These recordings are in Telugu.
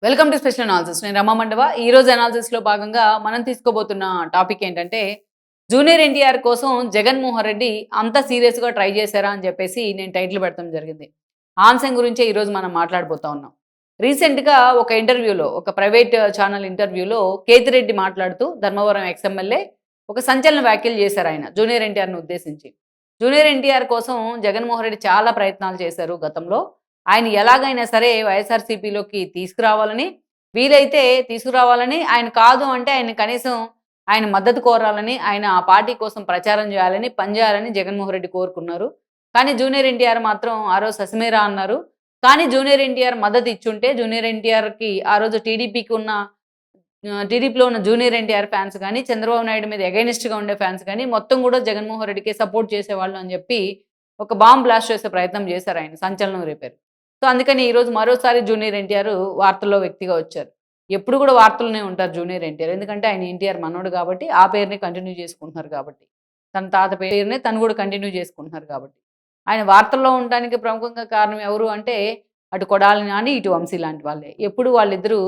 Welcome to special analysis. నేను రమా మండవ. ఈరోజు అనాలిసిస్లో భాగంగా మనం తీసుకోబోతున్న టాపిక్ ఏంటంటే, జూనియర్ ఎన్టీఆర్ కోసం జగన్మోహన్ రెడ్డి అంత సీరియస్గా ట్రై చేశారా అని చెప్పేసి నేను టైటిల్ పెడతాం జరిగింది. ఆ అంశం గురించే ఈరోజు మనం మాట్లాడబోతా ఉన్నాం. రీసెంట్గా ఒక ఇంటర్వ్యూలో, ఒక ప్రైవేట్ ఛానల్ ఇంటర్వ్యూలో కేతిరెడ్డి మాట్లాడుతూ ధర్మవరం ఎక్స్ఎమ్మెల్యే ఒక సంచలన వ్యాఖ్యలు చేశారు ఆయన జూనియర్ ఎన్టీఆర్ను ఉద్దేశించి. జూనియర్ ఎన్టీఆర్ కోసం జగన్మోహన్ రెడ్డి చాలా ప్రయత్నాలు చేశారు గతంలో. ఆయన ఎలాగైనా సరే వైఎస్ఆర్‌సీపీలోకి తీసుకురావాలని, వీలైతే తీసుకురావాలని, ఆయన కాదు అంటే ఆయన కనీసం ఆయన మద్దతు కోరాలని, ఆయన ఆ పార్టీ కోసం ప్రచారం చేయాలని, పనిచేయాలని జగన్మోహన్ రెడ్డి కోరుకున్నారు. కానీ జూనియర్ ఎన్టీఆర్ మాత్రం ఆ రోజు ససేమిరా అన్నారు. కానీ జూనియర్ ఎన్టీఆర్ మద్దతు ఇచ్చుంటే జూనియర్ ఎన్టీఆర్‌కి ఆ రోజు టీడీపీలో ఉన్న జూనియర్ ఎన్టీఆర్ ఫ్యాన్స్ గాని, చంద్రబాబు నాయుడు మీద ఎగైనిస్ట్‌గా ఉండే ఫ్యాన్స్ గాని మొత్తం కూడా జగన్మోహన్ రెడ్డికే సపోర్ట్ చేసేవాళ్ళు అని చెప్పి ఒక బాంబ్ బ్లాస్ట్ చేసే ప్రయత్నం చేశారు ఆయన. సంచలనం రేపారు. సో, అందుకని ఈరోజు మరోసారి జూనియర్ ఎన్టీఆర్ వార్తల్లో వ్యక్తిగా వచ్చారు. ఎప్పుడు కూడా వార్తల్లోనే ఉంటారు జూనియర్ ఎన్టీఆర్. ఎందుకంటే ఆయన ఎన్టీఆర్ మనవడు కాబట్టి, ఆ పేరుని కంటిన్యూ చేసుకుంటున్నారు కాబట్టి. తన తాత పేరునే తను కూడా కంటిన్యూ చేసుకుంటున్నారు కాబట్టి. ఆయన వార్తల్లో ఉండడానికి ప్రముఖంగా కారణం ఎవరు అంటే, అటు కొడాలి నాని, ఇటు వంశీ లాంటి వాళ్ళే. ఎప్పుడు వాళ్ళిద్దరూ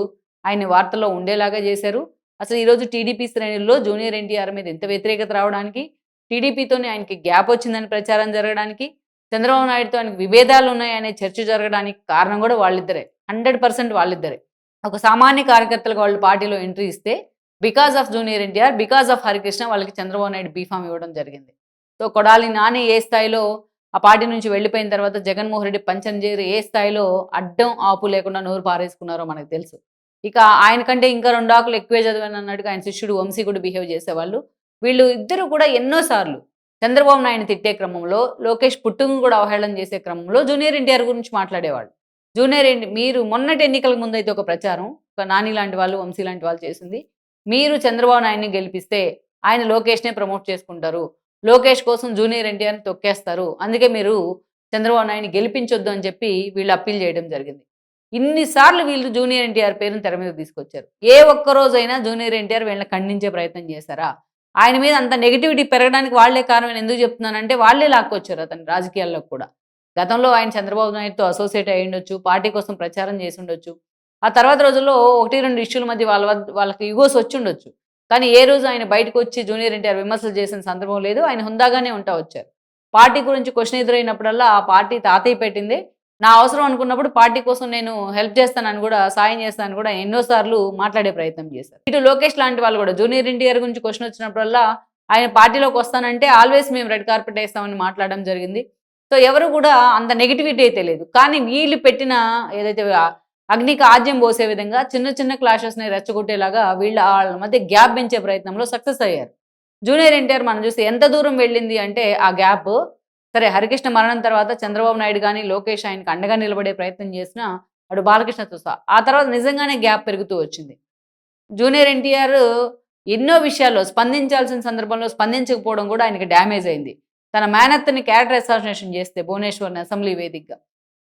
ఆయన్ని వార్తల్లో ఉండేలాగా చేశారు. అసలు ఈరోజు టీడీపీ శ్రేణుల్లో జూనియర్ ఎన్టీఆర్ మీద ఇంత వ్యతిరేకత రావడానికి, టీడీపీతోనే ఆయనకి గ్యాప్ వచ్చిందని ప్రచారం జరగడానికి, చంద్రబాబు నాయుడుతో ఆయనకు విభేదాలున్నాయనే చర్చ జరగడానికి కారణం కూడా వాళ్ళిద్దరే. 100% వాళ్ళిద్దరే. ఒక సామాన్య కార్యకర్తలకు వాళ్ళు పార్టీలో ఎంట్రీ ఇస్తే, because of junior NTR, because of Harikrishna వాళ్ళకి చంద్రబాబు నాయుడు బీఫామ్ ఇవ్వడం జరిగింది. సో, కొడాలి నాని ఏ స్థాయిలో ఆ పార్టీ నుంచి వెళ్ళిపోయిన తర్వాత జగన్మోహన్ రెడ్డి పంచంజేరి ఏ స్థాయిలో అడ్డం, ఆపు లేకుండా నోరు పారేసుకున్నారో మనకు తెలుసు. ఇక ఆయన కంటే ఇంకా 2 ఆకులు ఎక్కువే చదివానన్నట్టుగా ఆయన శిష్యుడు వంశీ కూడా బిహేవ్ చేసేవాళ్ళు. వీళ్ళు ఇద్దరు కూడా ఎన్నో సార్లు చంద్రబాబు నాయుడుని తిట్టే క్రమంలో, లోకేష్ పుట్టును కూడా అవహేళన చేసే క్రమంలో జూనియర్ ఎన్టీఆర్ గురించి మాట్లాడేవాళ్ళు. మీరు మొన్నటి ఎన్నికలకు ముందైతే ఒక ప్రచారం, ఒక నాని లాంటి వాళ్ళు, వంశీ లాంటి వాళ్ళు చేసింది. మీరు చంద్రబాబు నాయుడిని గెలిపిస్తే ఆయన లోకేష్‌నే ప్రమోట్ చేసుకుంటారు. లోకేష్ కోసం జూనియర్ ఎన్టీఆర్‌ని తొక్కేస్తారు. అందుకే మీరు చంద్రబాబు నాయుడిని గెలిపించొద్దు అని చెప్పి వీళ్ళు అప్పీల్ చేయడం జరిగింది. ఇన్ని సార్లు వీళ్ళు జూనియర్ ఎన్టీఆర్ పేరుని తెర మీదకి తీసుకొచ్చారు. ఏ ఒక్క రోజైనా జూనియర్ ఎన్టీఆర్ వీళ్ళని ఖండించే ప్రయత్నం చేశారా? ఆయన మీద అంత నెగటివిటీ పెరగడానికి వాళ్ళే కారణం అని ఎందుకు చెప్తున్నానంటే, వాళ్ళే లాక్కొచ్చారు అతన్ని రాజకీయాల్లోకి కూడా. గతంలో ఆయన చంద్రబాబు నాయుడుతో అసోసియేట్ అయ్యుండొచ్చు, పార్టీ కోసం ప్రచారం చేసుండొచ్చు. ఆ తర్వాత రోజుల్లో 1, 2 ఇష్యూల మధ్య వాళ్ళకి ఇగోస్ వచ్చుండొచ్చు. కానీ ఏ రోజు ఆయన బయటకొచ్చి జూనియర్ ఎన్టీఆర్ విమర్శలు చేసిన సందర్భం లేదు. ఆయన హుందాగానే ఉంటా వచ్చారు. పార్టీ గురించి క్వెషన్ ఎదురైనప్పుడల్లా ఆ పార్టీ తాతయ్య పెట్టిందే. నా అవసరం అనుకున్నప్పుడు పార్టీ కోసం నేను హెల్ప్ చేస్తానని కూడా, సాయం చేస్తానని కూడా ఎన్నో సార్లు మాట్లాడే ప్రయత్నం చేశారు. ఇటు లోకేష్ లాంటి వాళ్ళు కూడా జూనియర్ ఎన్టీఆర్ గురించి క్వెషన్ వచ్చినప్పుడల్లా ఆయన పార్టీలోకి వస్తానంటే ఆల్వేస్ మేము రెడ్ కార్పెట్ వేస్తామని మాట్లాడడం జరిగింది. సో, ఎవరు కూడా అంత నెగటివిటీ అయితే లేదు. కానీ వీళ్ళు పెట్టిన ఏదైతే అగ్నికి ఆజ్యం పోసే విధంగా చిన్న చిన్న క్లాషెస్‌ని రెచ్చగొట్టేలాగా వాళ్ళ మధ్య గ్యాప్ పెంచే ప్రయత్నంలో సక్సెస్ అయ్యారు. జూనియర్ ఎన్టీఆర్ మనం చూస్తే ఎంత దూరం వెళ్ళింది అంటే ఆ గ్యాప్, సరే హరికృష్ణ మరణం తర్వాత చంద్రబాబు నాయుడు గాని, లోకేష్ ఆయనకు అండగా నిలబడే ప్రయత్నం చేసినా అటు బాలకృష్ణతో సహా. ఆ తర్వాత నిజంగానే గ్యాప్ పెరుగుతూ వచ్చింది. జూనియర్ ఎన్టీఆర్ ఎన్నో విషయాల్లో స్పందించాల్సిన సందర్భంలో స్పందించకపోవడం కూడా ఆయనకి డ్యామేజ్ అయింది. తన మేనత్తని క్యారెక్టర్ అసాసినేషన్ చేస్తే భువనేశ్వర్‌ని అసెంబ్లీ వేదికగా.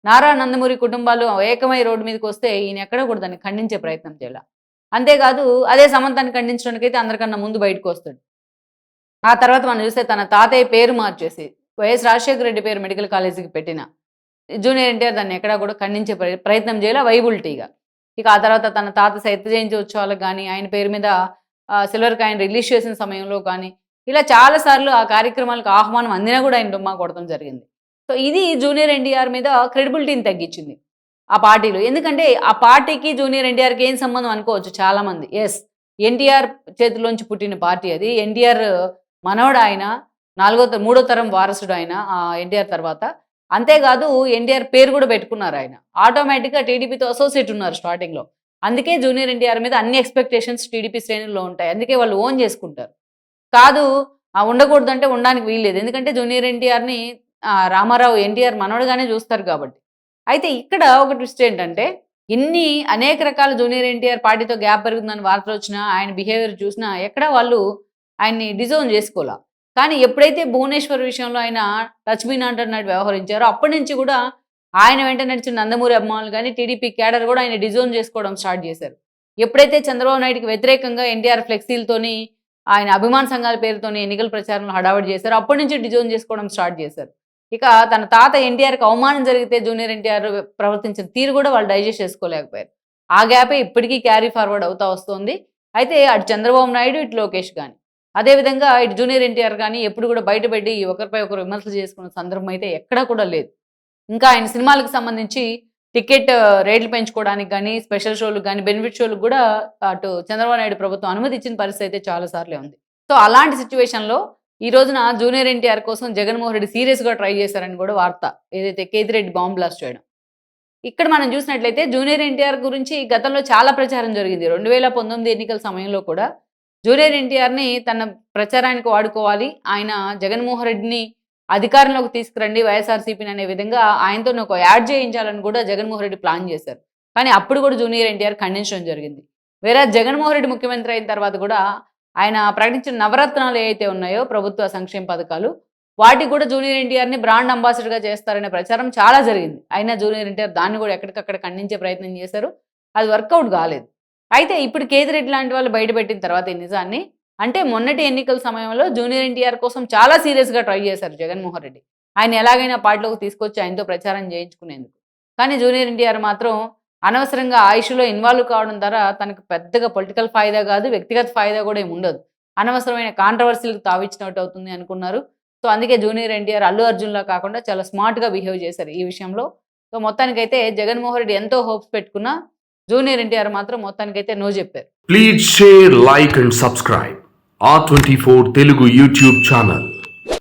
నారా నందమూరి కుటుంబాలు ఏకమై రోడ్డు మీదకొస్తే ఈయన ఎక్కడ కూడా దాన్ని ఖండించే ప్రయత్నం చేయలా. అంతేకాదు అదే సమంతని ఖండించడానికైతే అందరికన్నా ముందు బయటకొస్తాడు. ఆ తర్వాత మనం చూస్తే తన తాతయ్య పేరు మార్చేసి వైఎస్ రాజశేఖర రెడ్డి పేరు మెడికల్ కాలేజీకి పెట్టిన జూనియర్ ఎన్టీఆర్ దాన్ని ఎక్కడా కూడా ఖండించే ప్రయత్నం చేయలే వైబుల్టీగా. ఇక ఆ తర్వాత తన తాత శత జయంతి ఉత్సవాలకు గానీ, ఆయన పేరు మీద సిల్వర్ కాయిన్ రిలీజ్ చేసిన సమయంలో కానీ, ఇలా చాలా సార్లు ఆ కార్యక్రమాలకు ఆహ్వానం అందినా కూడా ఆయన డుమ్మా కొడతం జరిగింది. సో, ఇది జూనియర్ ఎన్టీఆర్ మీద క్రెడిబిలిటీని తగ్గించింది ఆ పార్టీలో. ఎందుకంటే ఆ పార్టీకి జూనియర్ ఎన్టీఆర్‌కి ఏం సంబంధం అనుకోవచ్చు చాలామంది. యెస్, ఎన్టీఆర్ చేతిలోంచి పుట్టిన పార్టీ అది. ఎన్టీఆర్ మనవడు ఆయన. మూడో తరం వారసుడు ఆయన ఎన్టీఆర్ తర్వాత. అంతేకాదు ఎన్టీఆర్ పేరు కూడా పెట్టుకున్నారాయన. ఆటోమేటిక్‌గా టీడీపీతో అసోసియేట్ ఉన్నారు స్టార్టింగ్‌లో. అందుకే జూనియర్ ఎన్టీఆర్ మీద అన్ని ఎక్స్‌పెక్టేషన్స్ టీడీపీ శ్రేణుల్లో ఉంటాయి. అందుకే వాళ్ళు ఓన్ చేసుకుంటారు. కాదు ఉండకూడదంటే ఉండడానికి వీల్లేదు. ఎందుకంటే జూనియర్ ఎన్టీఆర్‌ని రామారావు ఎన్టీఆర్ మనవడుగానే చూస్తారు కాబట్టి. అయితే ఇక్కడ ఒక ట్విస్ట్ ఏంటంటే, ఇన్ని అనేక రకాల జూనియర్ ఎన్టీఆర్ పార్టీతో గ్యాప్ పెరుగుతుందని వార్తలొచ్చినా, ఆయన బిహేవియర్ చూసినా ఎక్కడా వాళ్ళు ఆయన్ని డిజోన్ చేసుకోలా. కానీ ఎప్పుడైతే భువనేశ్వర్ విషయంలో ఆయన టచ్ మీ నాట్ అన్నట్టు వ్యవహరించారో అప్పటి నుంచి కూడా ఆయన వెంట నడిచిన నందమూరి అభిమానులు గాని, టీడీపీ క్యాడర్ కూడా ఆయన డిజోన్ చేసుకోవడం స్టార్ట్ చేశారు. ఎప్పుడైతే చంద్రబాబు నాయుడుకి వ్యతిరేకంగా ఎన్టీఆర్ ఫ్లెక్సీలతోని, ఆయన అభిమాన సంఘాల పేరుతోని ఎన్నికల ప్రచారంలో హడావిడి చేశారో అప్పటి నుంచి డిజోన్ చేసుకోవడం స్టార్ట్ చేశారు. ఇక తన తాత ఎన్టీఆర్‌కి అవమానం జరిగితే జూనియర్ ఎన్టీఆర్ ప్రవర్తించిన తీరు కూడా వాళ్ళు డైజెస్ట్ చేసుకోలేకపోయారు. ఆ గ్యాపే ఇప్పటికీ క్యారీ ఫార్వర్డ్ అవుతా వస్తుంది. అయితే అటు చంద్రబాబు నాయుడు, ఇటు లోకేష్ గాని. అదేవిధంగా ఇటు జూనియర్ ఎన్టీఆర్ గాని ఎప్పుడు కూడా బయటపెట్టి ఒకరిపై ఒకరు విమర్శలు చేసుకున్న సందర్భం అయితే ఎక్కడా కూడా లేదు. ఇంకా ఆయన సినిమాలకు సంబంధించి టికెట్ రేట్లు పెంచుకోవడానికి గాని, స్పెషల్ షో‌లకు గాని, బెనిఫిట్ షో‌లకు గూడా అటు చంద్రబాబు నాయుడు ప్రభుత్వం అనుమతి ఇచ్చిన పరిస్థితి అయితే చాలా సార్లే ఉంది. సో, అలాంటి సిట్యుయేషన్‌లో ఈ రోజున జూనియర్ ఎన్టీఆర్ కోసం జగన్మోహన్ రెడ్డి సీరియస్‌గా ట్రై చేశారని కూడా వార్త. ఏదైతే కేతిరెడ్డి బాంబ్ బ్లాస్ట్ చేయడం. ఇక్కడ మనం చూసినట్లయితే జూనియర్ ఎన్టీఆర్ గురించి గతంలో చాలా ప్రచారం జరిగింది. 2019 ఎన్నికల సమయంలో కూడా జూనియర్ ఎన్టీఆర్‌ని తన ప్రచారానికి వాడుకోవాలి. ఆయన జగన్మోహన్ రెడ్డిని అధికారంలోకి తీసుకురండి వైఎస్ఆర్‌సీపీని అనే విధంగా ఆయనతోని ఒక యాడ్ చేయించాలని కూడా జగన్మోహన్ రెడ్డి ప్లాన్ చేశారు. కానీ అప్పుడు కూడా జూనియర్ ఎన్టీఆర్ ఖండించడం జరిగింది. జగన్మోహన్ రెడ్డి ముఖ్యమంత్రి అయిన తర్వాత కూడా ఆయన ప్రకటించిన నవరత్నాలు ఏవైతే ఉన్నాయో ప్రభుత్వ సంక్షేమ పథకాలు, వాటికి కూడా జూనియర్ ఎన్టీఆర్‌ని బ్రాండ్ అంబాసిడర్‌గా చేస్తారనే ప్రచారం చాలా జరిగింది. అయినా జూనియర్ ఎన్టీఆర్ దాన్ని కూడా ఎక్కడికక్కడ ఖండించే ప్రయత్నం చేశారు. అది వర్కౌట్ కాలేదు. అయితే ఇప్పుడు కేతిరెడ్డి లాంటి వాళ్ళు బయటపెట్టిన తర్వాత ఈ నిజాన్ని, అంటే మొన్నటి ఎన్నికల సమయంలో జూనియర్ ఎన్టీఆర్ కోసం చాలా సీరియస్‌గా ట్రై చేశారు జగన్మోహన్ రెడ్డి. ఆయన ఎలాగైనా పార్టీలోకి తీసుకొచ్చి ఆయనతో ప్రచారం చేయించుకునేందుకు. కానీ జూనియర్ ఎన్టీఆర్ మాత్రం అనవసరంగా ఆ ఇష్యూలో ఇన్వాల్వ్ కావడం ద్వారా తనకు పెద్దగా పొలిటికల్ ఫాయిదా కాదు, వ్యక్తిగత ఫాయిదా కూడా ఏమి ఉండదు. అనవసరమైన కాంట్రవర్సీలకు తావిచ్చినట్టు అవుతుంది అనుకున్నారు. సో, అందుకే జూనియర్ ఎన్టీఆర్ అల్లు అర్జున్‌లా కాకుండా చాలా స్మార్ట్‌గా బిహేవ్ చేశారు ఈ విషయంలో. సో, మొత్తానికైతే జగన్మోహన్ రెడ్డి ఎంతో హోప్స్ పెట్టుకున్నా జూనియర్ ఎన్టీఆర్ మాత్రం మొత్తానికైతే నో చెప్పారు. Please share, like and subscribe R24 Telugu YouTube channel.